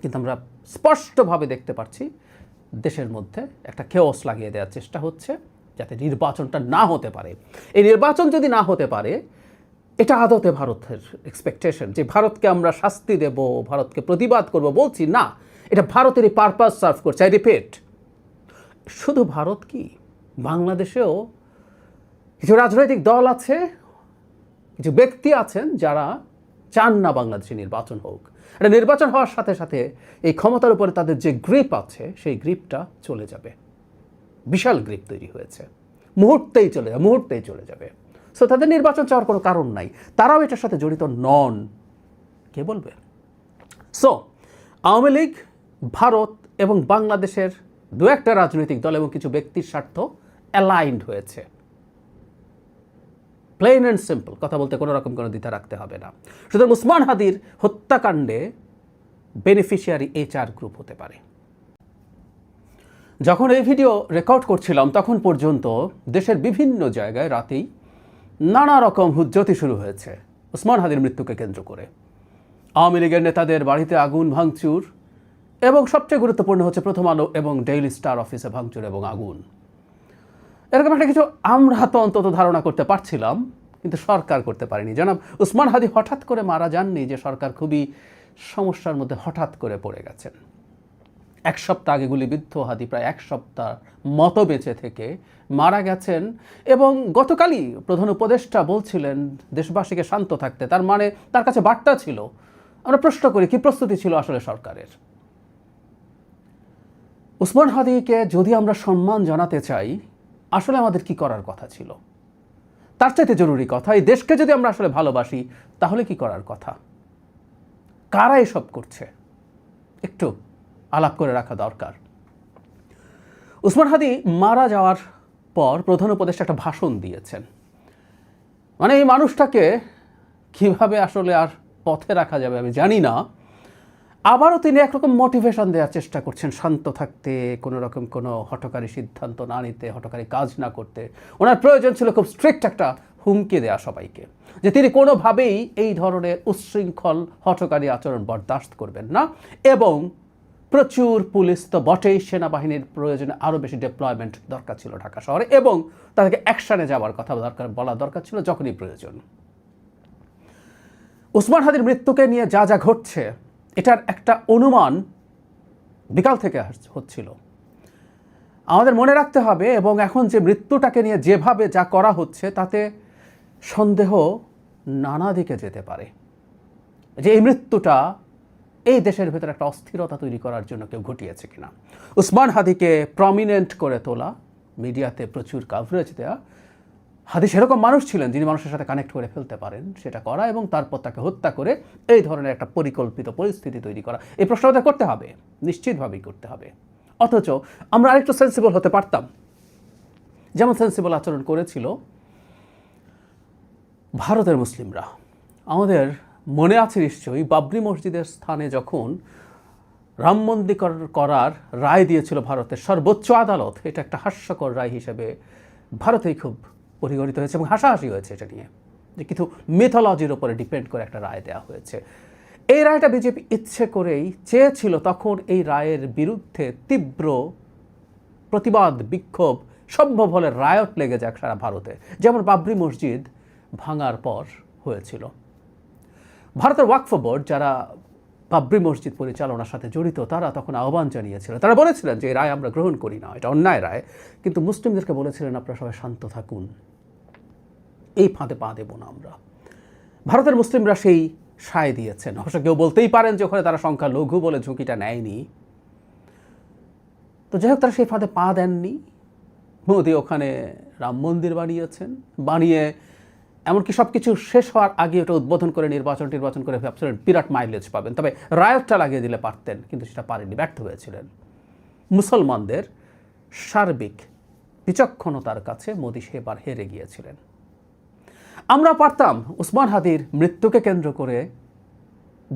কিন্তু আমরা স্পষ্টভাবে দেখতে পাচ্ছি দেশের মধ্যে একটা কেওস লাগিয়ে দেওয়ার চেষ্টা হচ্ছে যাতে নির্বাচনটা না হতে পারে। এই নির্বাচন যদি না হতে পারে, এটা আদতে ভারতের এক্সপেকটেশন যে ভারতকে আমরা শাস্তি দেব, ভারতকে প্রতিবাদ করব, বলছি না, এটা ভারতেরই পারপাস সার্ভ করছে। আই রিপিট, শুধু ভারত কি, বাংলাদেশেও কিছু রাজনৈতিক দল আছে, কিছু ব্যক্তি আছেন যারা চান না বাংলাদেশে নির্বাচন হোক। এটা নির্বাচন হওয়ার সাথে সাথে এই ক্ষমতার উপরে তাদের যে গ্রিপ আছে সেই গ্রিপটা চলে যাবে। বিশাল গ্রিপ তৈরি হয়েছে, মুহূর্তেই চলে যাবে। সো তাদের নির্বাচন চাওয়ার কোনো কারণ নাই, তারাও এটার সাথে জড়িত নন, কে বলবে? সো আওয়ামী লীগ, ভারত এবং বাংলাদেশের দু একটা রাজনৈতিক দল এবং কিছু ব্যক্তির স্বার্থ অ্যালাইন্ড হয়েছে। প্লেন অ্যান্ড সিম্পল, কথা বলতে কোনো রকম কোনো দ্বিধা রাখতে হবে না। সুতরাং উসমান হাদির হত্যাকাণ্ডে বেনিফিশিয়ারি এই 4 গ্রুপ হতে পারে। যখন এই ভিডিও রেকর্ড করছিলাম তখন পর্যন্ত দেশের বিভিন্ন জায়গায় রাতেই নানা রকম হুজ্জতি শুরু হয়েছে উসমান হাদির মৃত্যুকে কেন্দ্র করে। আওয়ামী লীগের নেতাদের বাড়িতে আগুন, ভাঙচুর, এবং সবচেয়ে গুরুত্বপূর্ণ হচ্ছে প্রথম আলো এবং ডেইলি স্টার অফিসে ভাঙচুর এবং আগুন। এরকম একটা কিছু আমরা তো অন্তত ধারণা করতে পারছিলাম, কিন্তু সরকার করতে পারেনি। জনাব উসমান হাদি হঠাৎ করে মারা যাননি যে সরকার খুবই সমস্যার মধ্যে হঠাৎ করে পড়ে গেছেন। 1 সপ্তাহ আগে গুলিবিদ্ধ হাদি প্রায় 1 সপ্তাহ মতো বেঁচে থেকে মারা গেছেন, এবং গতকালই প্রধান উপদেষ্টা বলছিলেন দেশবাসীকে শান্ত থাকতে। তার মানে তার কাছে বার্তা ছিল। আমরা প্রশ্ন করি, কি প্রস্তুতি ছিল আসলে সরকারের? উসমান হাদিকে যদি আমরা সম্মান জানাতে চাই, আসলে আমাদের কি করার কথা ছিল? তার চাইতে জরুরি কথা, এই দেশকে যদি আমরা আসলে ভালোবাসি তাহলে কি করার কথা? কারা এসব করছে একটু আলাপ করে রাখা দরকার। উসমান হাদি মারা যাওয়ার পর প্রধান উপদেষ্টা একটা ভাষণ দিয়েছেন। মানে এই মানুষটাকে কিভাবে আসলে আর পথে রাখা যাবে আমি জানি না। আবারও তিনি একরকম মোটিভেশন দেওয়ার চেষ্টা করছেন শান্ত থাকতে, কোনো রকম কোনো হঠকারী সিদ্ধান্ত না নিতে, হঠকারী কাজ না করতে। ওনার প্রয়োজন ছিল খুব স্ট্রিক্ট একটা হুমকি দেওয়া সবাইকে, যে তিনি কোনোভাবেই এই ধরনের উচ্ছৃঙ্খল হঠকারী আচরণ বরদাস্ত করবেন না, এবং প্রচুর পুলিশ তো বটেই, সেনাবাহিনীর প্রয়োজনে আরও বেশি ডেপ্লয়মেন্ট দরকার ছিল ঢাকা শহরে, এবং তাদেরকে অ্যাকশনে যাওয়ার কথা বলা দরকার ছিল যখনই প্রয়োজন। উসমান হাদির মৃত্যুকে নিয়ে যা যা ঘটছে এটার একটা অনুমান বিকাল থেকে হচ্ছিল। আমাদের মনে রাখতে হবে, এবং এখন যে মৃত্যুটাকে নিয়ে যেভাবে যা করা হচ্ছে তাতে সন্দেহ নানা দিকে যেতে পারে যে এই মৃত্যুটা এই দেশের ভেতরে একটা অস্থিরতা তৈরি করার জন্য কেউ ঘটিয়েছে কিনা। উসমান হাদিকে প্রমিনেন্ট করে তোলা, মিডিয়াতে প্রচুর কাভারেজ দেওয়া, হাদি সেরকম মানুষ ছিলেন যিনি মানুষের সাথে কানেক্ট করে ফেলতে পারেন, সেটা করা এবং তারপর তাকে হত্যা করে এই ধরনের একটা পরিকল্পিত পরিস্থিতি তৈরি করা, এই প্রশ্নটা করতে হবে, নিশ্চিতভাবেই করতে হবে। অথচ আমরা আরেকটু সেন্সিবল হতে পারতাম, যেমন সেন্সিবল আচরণ করেছিল ভারতের মুসলিমরা। আমাদের মনে আছে নিশ্চয়ই বাবরি মসজিদের স্থানে যখন রাম মন্দির করার রায় দিয়েছিল ভারতের সর্বোচ্চ আদালত, এটা একটা হাস্যকর রায় হিসেবে ভারতেই খুব পরিগণিত হয়েছে এবং হাসাহাসি হয়েছে এটা নিয়ে, যে কিছু মিথোলজির ওপরে ডিপেন্ড করে একটা রায় দেওয়া হয়েছে। এই রায়টা বিজেপি ইচ্ছে করেই চেয়েছিল। তখন এই রায়ের বিরুদ্ধে তীব্র প্রতিবাদ, বিক্ষোভ, সম্ভব হলে রায়ট লেগে যাক সারা ভারতে, যেমন বাবরি মসজিদ ভাঙার পর হয়েছিল। ভারতের ওয়াকফ বোর্ড, যারা বাবরি মসজিদ পরিচালনার সাথে জড়িত, তারা তখন আহ্বান জানিয়েছিল। তারা বলেছিলেন যে এই রায় আমরা গ্রহণ করি না, এটা অন্যায় রায়, কিন্তু মুসলিমদেরকে বলেছিলেন আপনারা সবাই শান্ত থাকুন, এই ফাঁদে পা দেব না আমরা। ভারতের মুসলিমরা সেই সায় দিয়েছেন। অবশ্য কেউ বলতেই পারেন যে ওখানে তারা সংখ্যা লঘু বলে ঝুঁকিটা নেয়নি। তো যাই হোক, তারা সেই ফাঁদে পা দেননি। মোদি ওখানে রাম মন্দির বানিয়েছেন, বানিয়ে এমনকি সব কিছু শেষ হওয়ার আগে ওটা উদ্বোধন করে নির্বাচন করে ভাবছিলেন বিরাট মাইলেজ পাবেন, তবে রায়টটা লাগিয়ে দিলে পারতেন, কিন্তু সেটা পারেননি, ব্যর্থ হয়েছিলেন। মুসলমানদের সার্বিক বিচক্ষণতার কাছে মোদি সেবার হেরে গিয়েছিলেন। আমরা পারতাম উসমান হাদির মৃত্যুকে কেন্দ্র করে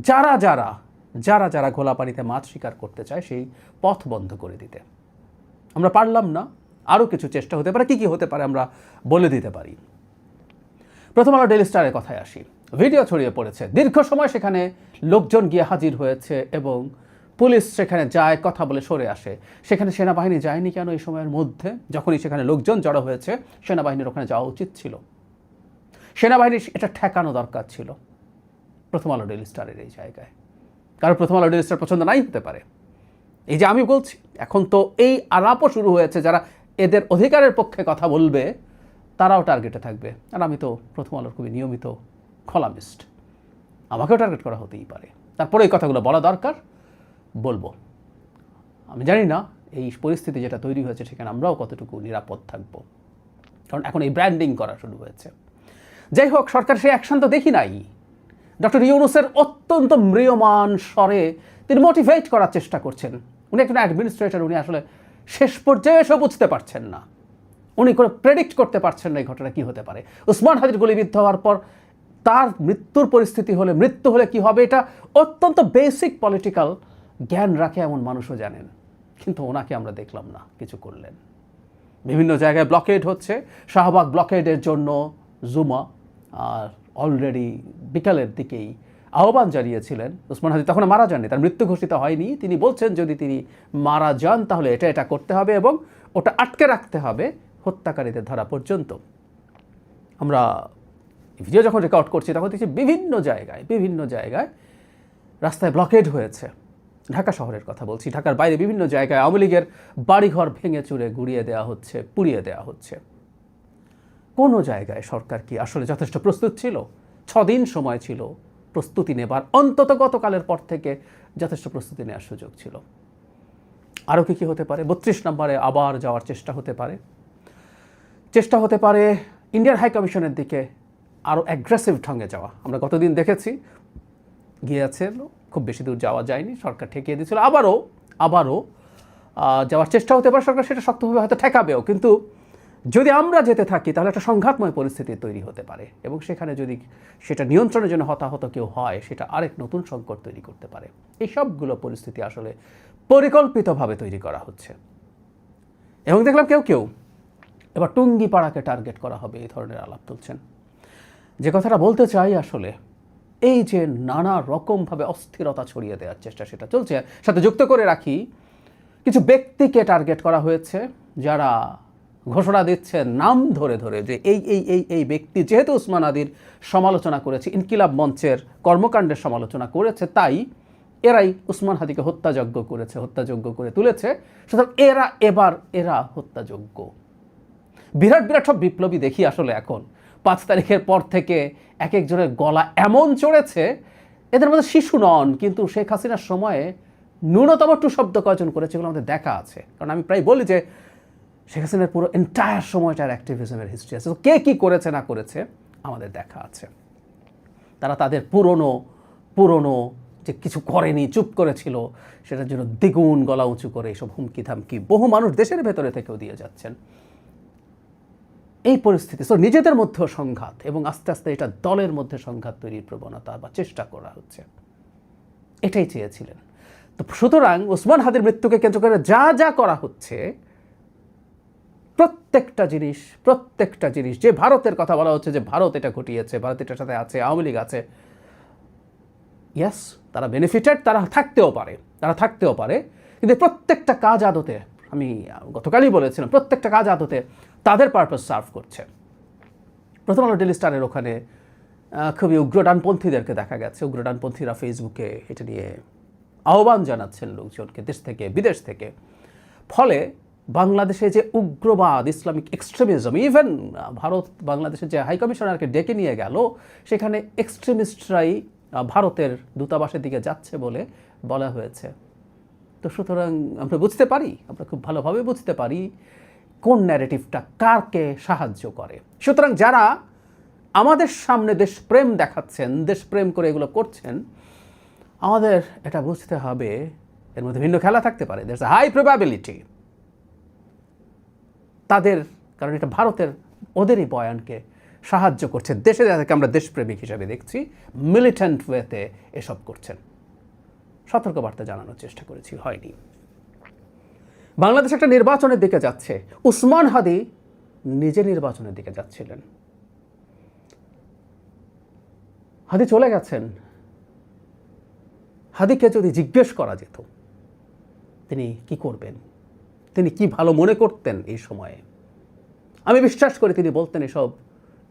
যারা যারা যারা যারা ঘোলাপানিতে মাছ শিকার করতে চায় সেই পথ বন্ধ করে দিতে। আমরা পারলাম না, আরও কিছু চেষ্টা হতে পারে। কি হতে পারে আমরা বলে দিতে পারি। প্রথম আলো ডেইলি স্টারের কথায় আসি। ভিডিও ছড়িয়ে পড়েছে, দীর্ঘ সময় সেখানে লোকজন গিয়ে হাজির হয়েছে এবং পুলিশ সেখানে যায়, কথা বলে সরে আসে। সেখানে সেনাবাহিনী যায়নি কেন এই সময়ের মধ্যে? যখনই সেখানে লোকজন জড়ো হয়েছে, সেনাবাহিনীর ওখানে যাওয়া উচিত ছিল। সেনাবাহিনীর এটা ঠেকানো দরকার ছিল। প্রথম আলো ডেইলি স্টারের এই জায়গায়, কারণ প্রথম আলো ডেইলি স্টার পছন্দ নাই হতে পারে। এই যে আমি বলছি, এখন তো এই আলাপও শুরু হয়েছে, যারা এদের অধিকারের পক্ষে কথা বলবে তারাও টার্গেটে থাকবে। আর আমি তো প্রথম আলোর খুবই নিয়মিত কলামিস্ট, আমাকেও টার্গেট করা হতেই পারে। তারপরে এই কথাগুলো বলা দরকার, বলবো। আমি জানি না এই পরিস্থিতি যেটা তৈরি হয়েছে সেখানে আমরাও কতটুকু নিরাপদ থাকবো, কারণ এখন এই ব্র্যান্ডিং করা শুরু হয়েছে। যাই হোক, সরকার সেই অ্যাকশন তো দেখি নাই। ডক্টর ইউনূসের অত্যন্ত ম্রিয়মান স্বরে তিনি মোটিভেট করার চেষ্টা করছেন। উনি একজন অ্যাডমিনিস্ট্রেটর, উনি আসলে শেষ পর্যায়ে এসব বুঝতে পারছেন না, উনি করে প্রেডিক্ট করতে পারছেন না এই ঘটনা কী হতে পারে। ওসমান হাদির গুলিবিদ্ধ হওয়ার পর তার মৃত্যুর পরিস্থিতি হলে, মৃত্যু হলে কি হবে, এটা অত্যন্ত বেসিক পলিটিক্যাল জ্ঞান রাখে এমন মানুষও জানেন। কিন্তু ওনাকে আমরা দেখলাম না কিছু করলেন। বিভিন্ন জায়গায় ব্লকেড হচ্ছে। শাহবাগ ব্লকেডের জন্য জুমা অলরেডি বিকালের দিকেই আহ্বান জানিয়েছিলেন। ওসমান হাদি তখন মারা যাননি, তার মৃত্যু ঘোষিত হয়নি। তিনি বলছেন যদি তিনি মারা যান তাহলে এটা করতে হবে এবং ওটা আটকে রাখতে হবে হত্যাকারীদের ধরা পর্যন্ত। আমরা ভিডিও যখন রেকর্ড করছি তখন দেখছি বিভিন্ন জায়গায় রাস্তায় ব্লকেড হয়েছে। ঢাকা শহরের কথা বলছি, ঢাকার বাইরে বিভিন্ন জায়গায় আওয়ামী লীগের বাড়িঘর ভেঙে চুরে গুড়িয়ে দেওয়া হচ্ছে, পুড়িয়ে দেওয়া হচ্ছে। কোনো জায়গায় সরকার কি আসলে যথেষ্ট প্রস্তুত ছিল? 6 দিন সময় ছিল প্রস্তুতি নেবার, অন্তত গতকালের পর থেকে যথেষ্ট প্রস্তুতি নেওয়ার সুযোগ ছিল। আরও কি হতে পারে? 32 নম্বরে আবার যাওয়ার চেষ্টা হতে পারে ইন্ডিয়ান হাই কমিশনের দিকে আরও অ্যাগ্রেসিভ ঢঙ্গে যাওয়া। আমরা গতদিন দেখেছি গিয়েছে, খুব বেশি দূর যাওয়া যায়নি, সরকার ঠেকিয়ে দিয়েছিল। আবারও যাওয়ার চেষ্টা হতে পারে, সরকার সেটা শক্তভাবে হয়তো ঠেকাবেও। কিন্তু যদি আমরা যেতে থাকি তাহলে একটা সংঘাতময় পরিস্থিতি তৈরি হতে পারে এবং সেখানে যদি সেটা নিয়ন্ত্রণের জন্য হতাহত কেউ হয়, সেটা আরেক নতুন সংকট তৈরি করতে পারে। এই সবগুলো পরিস্থিতি আসলে পরিকল্পিতভাবে তৈরি করা হচ্ছে। এবং দেখলাম কেউ এবার টুঙ্গিপাড়াকে টার্গেট করা হবে এই ধরনের আলাপ তুলছেন। যে কথাটা বলতে চাই, আসলে এই যে নানা রকমভাবে অস্থিরতা ছড়িয়ে দেওয়ার চেষ্টা সেটা চলছে। সাথে যুক্ত করে রাখি, কিছু ব্যক্তিকে টার্গেট করা হয়েছে যারা ঘোষণা দিচ্ছেন নাম ধরে যে এই ব্যক্তি যেহেতু ওসমান হাদির সমালোচনা করেছে, ইনকিলাব মঞ্চের কর্মকাণ্ডের সমালোচনা করেছে, তাই এরাই ওসমান হাদিকে হত্যাযোগ্য করে তুলেছে, সুতরাং এরা হত্যাযোগ্য। বিরাট সব বিপ্লবী দেখি আসলে এখন 5 তারিখের পর থেকে এক একজনের গলা এমন চড়েছে, এদের মধ্যে শিশু নন, কিন্তু শেখ হাসিনার সময়ে ন্যূনতম টু শব্দ কয়জন করেছে এগুলো আমাদের দেখা আছে। কারণ আমি প্রায় বলি যে শেখ হাসিনার পুরো এন্টায়ার সময়টার অ্যাক্টিভিজমের হিস্ট্রি আছে, তো কে কী করেছে না করেছে আমাদের দেখা আছে। তারা তাদের পুরনো যে কিছু করেনি, চুপ করেছিল, সেটার জন্য দ্বিগুণ গলা উঁচু করে এইসব হুমকি ধামকি বহু মানুষ দেশের ভেতরে থেকেও দিয়ে যাচ্ছেন। এই পরিস্থিতি নিজেদের মধ্যেও সংঘাত এবং আস্তে আস্তে এটা দলের মধ্যে সংঘাত তৈরির প্রবণতা বা চেষ্টা করা হচ্ছে, এটাই চেয়েছিলেন। তো সুতরাং ওসমান হাদির মৃত্যুকে কেন্দ্র করে যা করা হচ্ছে, প্রত্যেকটা জিনিস যে ভারতের কথা বলা হচ্ছে যে ভারত এটা ঘটিয়েছে, ভারত এটার সাথে আছে, আওয়ামী লীগ আছে, ইয়েস তারা বেনিফিটেড, তারা থাকতেও পারে, কিন্তু প্রত্যেকটা কাজ আদতে, আমি গতকালই বলেছিলাম, প্রত্যেকটা কাজ আদতে তাদের পারপাস সার্ভ করছে। প্রথম আলো ডেইলি স্টারের ওখানে খুবই উগ্রডানপন্থীদেরকে দেখা গেছে। উগ্রডানপন্থীরা ফেসবুকে এটা নিয়ে আহ্বান জানাচ্ছেন লোকজনকে দেশ থেকে বিদেশ থেকে। ফলে বাংলাদেশে যে উগ্রবাদ, ইসলামিক এক্সট্রিমিজম, ইভেন ভারত বাংলাদেশের যে হাই কমিশনারকে ডেকে নিয়ে গেল, সেখানে এক্সট্রিমিস্টরাই ভারতের দূতাবাসের দিকে যাচ্ছে বলে বলা হয়েছে। তো সুতরাং আমরা খুব ভালোভাবে বুঝতে পারি কোন ন্যারেটিভটা কারকে সাহায্য করে। সুতরাং যারা আমাদের সামনে দেশপ্রেম দেখাচ্ছেন, দেশপ্রেম করে এগুলো করছেন, আমাদের এটা বুঝতে হবে এর মধ্যে ভিন্ন খেলা থাকতে পারে। There is a high probability তাদের, কারণ এটা ভারতের ওদেরই বয়ানকে সাহায্য করছে, দেশে যাদেরকে আমরা দেশপ্রেমিক হিসাবে দেখছি, মিলিটেন্ট ওয়েতে এসব করছেন। সতর্কবার্তা জানানোর চেষ্টা করেছি, হয়নি। বাংলাদেশ একটা নির্বাচনের দিকে যাচ্ছে, ওসমান হাদি নিজে নির্বাচনের দিকে যাচ্ছিলেন। হাদি চলে গেছেন, হাদিকে যদি জিজ্ঞেস করা যেত তিনি কি করবেন, তিনি কি ভালো মনে করতেন এই সময়ে। আমি বিশ্বাস করি তিনি বলতেন এসব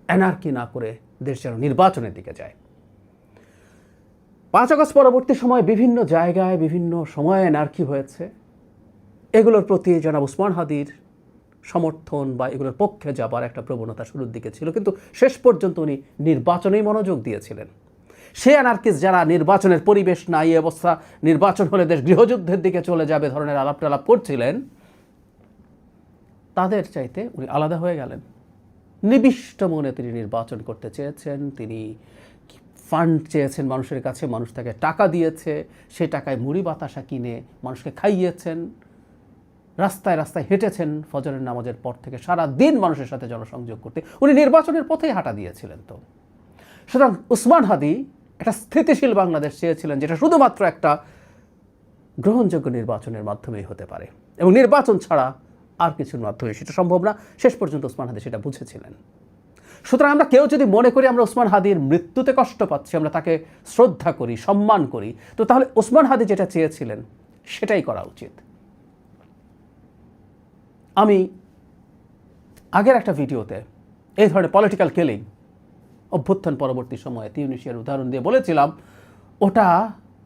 অ্যানার্কি না করে দেশ যেন নির্বাচনের দিকে যায়। 5 আগস্ট পরবর্তী সময়ে বিভিন্ন জায়গায় বিভিন্ন সময়ে অ্যানার্কি হয়েছে। এগুলোর প্রতি জনাব ওসমান হাদির সমর্থন বা এগুলোর পক্ষে যাবার একটা প্রবণতা শুরুর দিকে ছিল, কিন্তু শেষ পর্যন্ত উনি নির্বাচনেই মনোযোগ দিয়েছিলেন। সে অ্যানার্কিস্ট যারা নির্বাচনের পরিবেশ নাই, এই অবস্থা, নির্বাচন হলে দেশ গৃহযুদ্ধের দিকে চলে যাবে ধরনের আলাপ টালাপ করছিলেন, তাদের চাইতে উনি আলাদা হয়ে গেলেন। নিবিষ্ট মনে তিনি নির্বাচন করতে চেয়েছেন, তিনি ফান্ড চেয়েছেন মানুষের কাছে, মানুষ তাকে টাকা দিয়েছে, সে টাকায় মুড়ি বাতাসা কিনে মানুষকে খাইয়েছেন, রাস্তায় রাস্তায় হেঁটেছেন ফজরের নামাজের পর থেকে সারা দিন মানুষের সাথে জনসংযোগ করতে। উনি নির্বাচনের পথেই হাঁটা দিয়েছিলেন। তো সুতরাং ওসমান হাদি একটা স্থিতিশীল বাংলাদেশ চেয়েছিলেন, যেটা শুধুমাত্র একটা গ্রহণযোগ্য নির্বাচনের মাধ্যমেই হতে পারে, এবং নির্বাচন ছাড়া আর কিছুর মাধ্যমে সেটা সম্ভব না। শেষ পর্যন্ত ওসমান হাদি সেটা বুঝেছিলেন। সুতরাং আমরা কেউ যদি মনে করি আমরা ওসমান হাদির মৃত্যুতে কষ্ট পাচ্ছি, আমরা তাকে শ্রদ্ধা করি, সম্মান করি, তো তাহলে ওসমান হাদি যেটা চেয়েছিলেন সেটাই করা উচিত। আমি আগের একটা ভিডিওতে এই ধরনের পলিটিক্যাল কিলিং, অভ্যুত্থান পরবর্তী সময়ে তিউনিসিয়ার উদাহরণ দিয়ে বলেছিলাম ওটা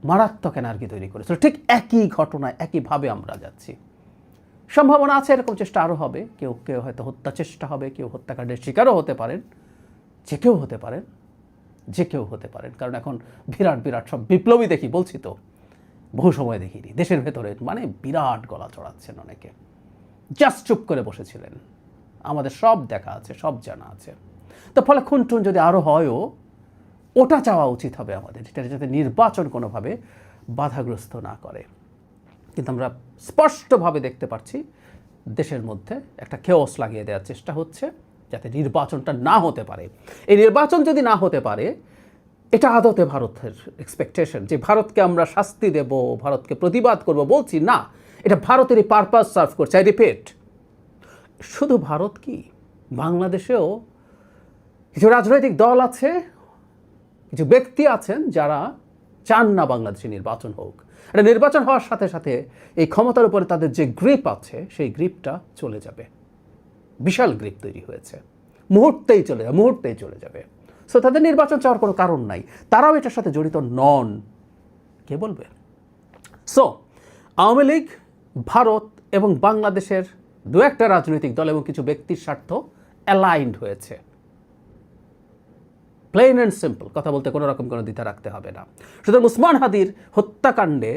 মারাত্মক এনার্জি তৈরি করেছিল। ঠিক একই ঘটনায় একইভাবে আমরা যাচ্ছি। সম্ভাবনা আছে এরকম চেষ্টা আরও হবে, কেউ কেউ হয়তো হত্যা চেষ্টা হবে, কেউ হত্যাকাণ্ডের শিকারও হতে পারেন, যে কেউ হতে পারেন, যে কেউ হতে পারেন। কারণ এখন বিরাট বিরাট সব বিপ্লবী দেখি, বলছি তো বহু সময় দেখিনি, দেশের ভেতরে মানে বিরাট গলা চড়াচ্ছেন অনেকে, জাস্ট চুপ করে বসেছিলেন। আমাদের সব দেখা আছে, সব জানা আছে। তো ফলে খুনটুন যদি আরও হয়ও, ওটা চাওয়া উচিত হবে আমাদের, যেটা যাতে নির্বাচন কোনোভাবে বাধাগ্রস্ত না করে। কিন্তু আমরা স্পষ্টভাবে দেখতে পাচ্ছি দেশের মধ্যে একটা কেওস লাগিয়ে দেওয়ার চেষ্টা হচ্ছে যাতে নির্বাচনটা না হতে পারে। এই নির্বাচন যদি না হতে পারে, এটা আদতে ভারতের এক্সপেকটেশন যে ভারতকে আমরা শাস্তি দেব, ভারতকে প্রতিবাদ করব, বলছি না, এটা ভারতেরই পারপাস সার্ভ করছে। আই রিপিট, শুধু ভারত কি, বাংলাদেশেও কিছু রাজনৈতিক দল আছে, কিছু ব্যক্তি আছেন যারা চান না বাংলাদেশে নির্বাচন হোক। এটা নির্বাচন হওয়ার সাথে সাথে এই ক্ষমতার উপরে তাদের যে গ্রিপ আছে সেই গ্রিপটা চলে যাবে। বিশাল গ্রিপ তৈরি হয়েছে, মুহূর্তেই চলে যাবে। সো তাদের নির্বাচন চাওয়ার কোনো কারণ নাই, তারাও এটার সাথে জড়িত নন, কে বলবে? সো আওয়ামী লীগ, ভারত এবং বাংলাদেশের দু একটা রাজনৈতিক দল এবং কিছু ব্যক্তির স্বার্থ অ্যালাইন্ড হয়েছে। প্লেন অ্যান্ড সিম্পল, কথা বলতে কোনো রকম কোনো দ্বিধা রাখতে হবে না। সুতরাং ওসমান হাদির হত্যাকাণ্ডে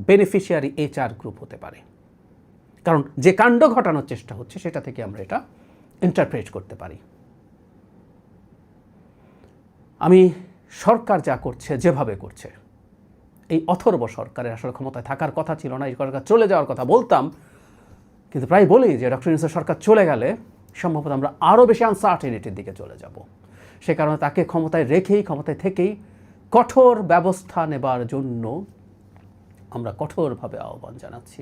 বেনিফিশিয়ারি এই 4 গ্রুপ হতে পারে, কারণ যে কাণ্ড ঘটানোর চেষ্টা হচ্ছে সেটা থেকে আমরা এটা ইন্টারপ্রেট করতে পারি। আমি সরকার যা করছে, যেভাবে করছে, এই অথর্ব সরকারের আসলে ক্ষমতায় থাকার কথা ছিল না, এই সরকার চলে যাওয়ার কথা বলতাম, কিন্তু প্রায় বলি যে ডক্টর ইউনূসের সরকার চলে গেলে সম্ভবত আমরা আরও বেশি আনসার্টেনিটির দিকে চলে যাব। সে কারণে তাকে ক্ষমতায় রেখেই, ক্ষমতায় থেকেই কঠোর ব্যবস্থা নেবার জন্য আমরা কঠোরভাবে আহ্বান জানাচ্ছি।